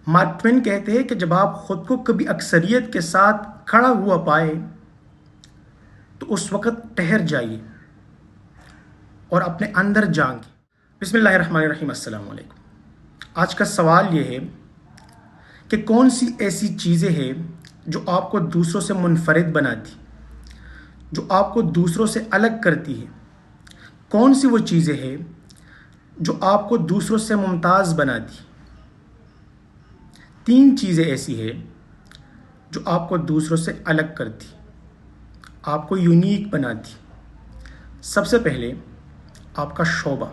Mark Twain کہتے ہیں کہ جب آپ خود کو کبھی اکثریت کے ساتھ کھڑا ہوا پائے تو اس وقت ٹھہر جائیے اور اپنے اندر جھانکیں۔ بسم اللہ الرحمن الرحیم۔ السلام علیکم۔ آج کا سوال یہ ہے کہ کون سی ایسی چیزیں ہیں جو آپ کو دوسروں سے منفرد بناتی، جو آپ کو دوسروں سے الگ کرتی ہے؟ کون سی وہ چیزیں ہیں جو آپ کو دوسروں سے ممتاز بناتی؟ 3 چیزیں ایسی ہیں جو آپ کو دوسروں سے الگ کرتی، آپ کو یونیک بناتی۔ سب سے پہلے آپ کا شعبہ،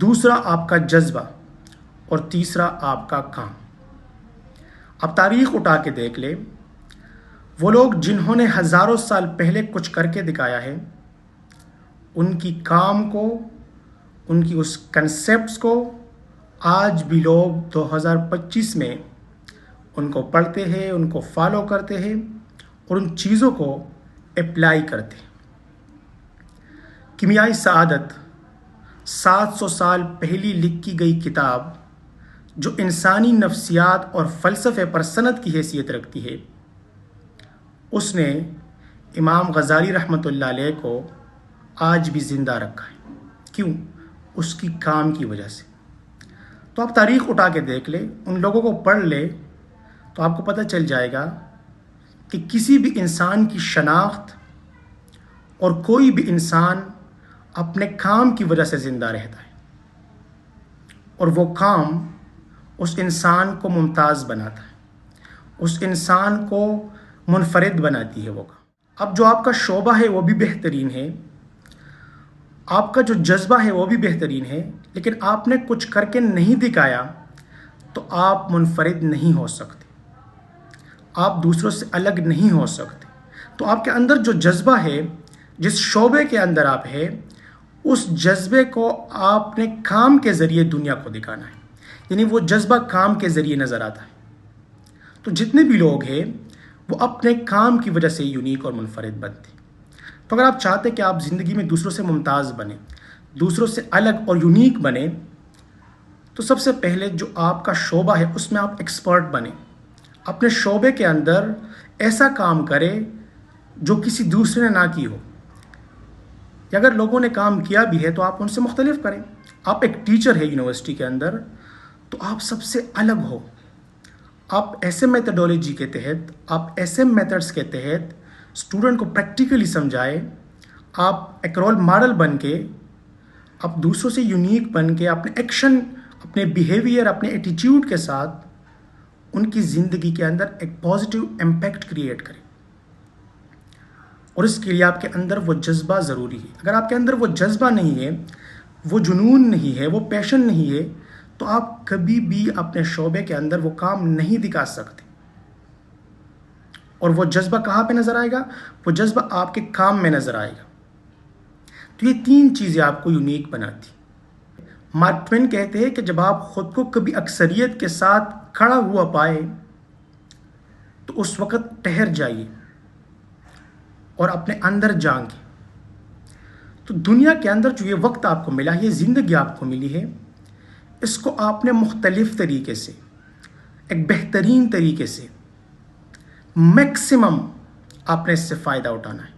دوسرا آپ کا جذبہ، اور تیسرا آپ کا کام۔ اب تاریخ اٹھا کے دیکھ لیں، وہ لوگ جنہوں نے ہزاروں سال پہلے کچھ کر کے دکھایا ہے، ان کی کام کو، ان کی اس کنسیپٹس کو آج بھی لوگ 2025 میں ان کو پڑھتے ہیں، ان کو فالو کرتے ہیں اور ان چیزوں کو اپلائی کرتے ہیں۔ کیمیائی سعادت 700 سال پہلی لکھی گئی کتاب جو انسانی نفسیات اور فلسفے پر سند کی حیثیت رکھتی ہے، اس نے امام غزالی رحمۃ اللہ علیہ کو آج بھی زندہ رکھا ہے۔ کیوں؟ اس کی کام کی وجہ سے۔ تو آپ تاریخ اٹھا کے دیکھ لیں، ان لوگوں کو پڑھ لیں تو آپ کو پتہ چل جائے گا کہ کسی بھی انسان کی شناخت اور کوئی بھی انسان اپنے کام کی وجہ سے زندہ رہتا ہے، اور وہ کام اس انسان کو ممتاز بناتا ہے، اس انسان کو منفرد بناتی ہے وہ کام۔ اب جو آپ کا شعبہ ہے وہ بھی بہترین ہے، آپ کا جو جذبہ ہے وہ بھی بہترین ہے، لیکن آپ نے کچھ کر کے نہیں دکھایا تو آپ منفرد نہیں ہو سکتے، آپ دوسروں سے الگ نہیں ہو سکتے۔ تو آپ کے اندر جو جذبہ ہے، جس شعبے کے اندر آپ ہے، اس جذبے کو آپ نے کام کے ذریعے دنیا کو دکھانا ہے، یعنی وہ جذبہ کام کے ذریعے نظر آتا ہے۔ تو جتنے بھی لوگ ہیں وہ اپنے کام کی وجہ سے یونیک اور منفرد بنتے ہیں۔ تو اگر آپ چاہتے کہ آپ زندگی میں دوسروں سے ممتاز بنیں، دوسروں سے الگ اور یونیک بنیں، تو سب سے پہلے جو آپ کا شعبہ ہے اس میں آپ ایکسپرٹ بنیں۔ اپنے شعبے کے اندر ایسا کام کریں جو کسی دوسرے نے نہ کی ہو، یا اگر لوگوں نے کام کیا بھی ہے تو آپ ان سے مختلف کریں۔ آپ ایک ٹیچر ہے یونیورسٹی کے اندر، تو آپ سب سے الگ ہو۔ آپ ایسے میتھڈولوجی کے تحت، آپ ایسے میتھڈس کے تحت اسٹوڈنٹ کو پریکٹیکلی سمجھائے، آپ ایک رول ماڈل بن کے، آپ دوسروں سے یونیک بن کے، اپنے ایکشن، اپنے بیہیویئر، اپنے ایٹیٹیوڈ کے ساتھ ان کی زندگی کے اندر ایک پازیٹیو امپیکٹ کریٹ کریں۔ اور اس کے لیے آپ کے اندر وہ جذبہ ضروری ہے۔ اگر آپ کے اندر وہ جذبہ نہیں ہے، وہ جنون نہیں ہے، وہ پیشن نہیں ہے، تو آپ کبھی بھی اپنے شعبے کے اندر وہ کام نہیں دکھا سکتے۔ اور وہ جذبہ کہاں پہ نظر آئے گا؟ وہ جذبہ آپ کے کام میں نظر آئے گا۔ تو یہ 3 چیزیں آپ کو یونیک بناتی۔ مارک ٹوین کہتے ہیں کہ جب آپ خود کو کبھی اکثریت کے ساتھ کھڑا ہوا پائے تو اس وقت ٹھہر جائیے اور اپنے اندر جھانکیں۔ تو دنیا کے اندر جو یہ وقت آپ کو ملا، یہ زندگی آپ کو ملی ہے، اس کو آپ نے مختلف طریقے سے، ایک بہترین طریقے سے، میکسیمم آپ نے اس سے فائدہ اٹھانا ہے۔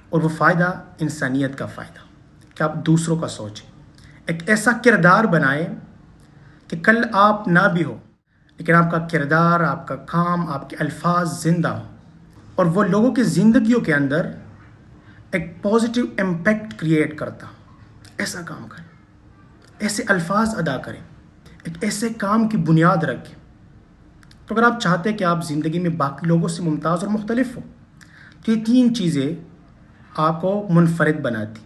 اور وہ فائدہ انسانیت کا فائدہ، کہ آپ دوسروں کا سوچیں، ایک ایسا کردار بنائیں کہ کل آپ نہ بھی ہو، لیکن آپ کا کردار، آپ کا کام، آپ کے الفاظ زندہ ہوں، اور وہ لوگوں کی زندگیوں کے اندر ایک پازیٹیو امپیکٹ کریٹ کرتا ہوں۔ ایسا کام کریں، ایسے الفاظ ادا کریں، ایک ایسے کام کی بنیاد رکھیں۔ تو اگر آپ چاہتے ہیں کہ آپ زندگی میں باقی لوگوں سے ممتاز اور مختلف ہوں، تو یہ 3 چیزیں آپ کو منفرد بناتی۔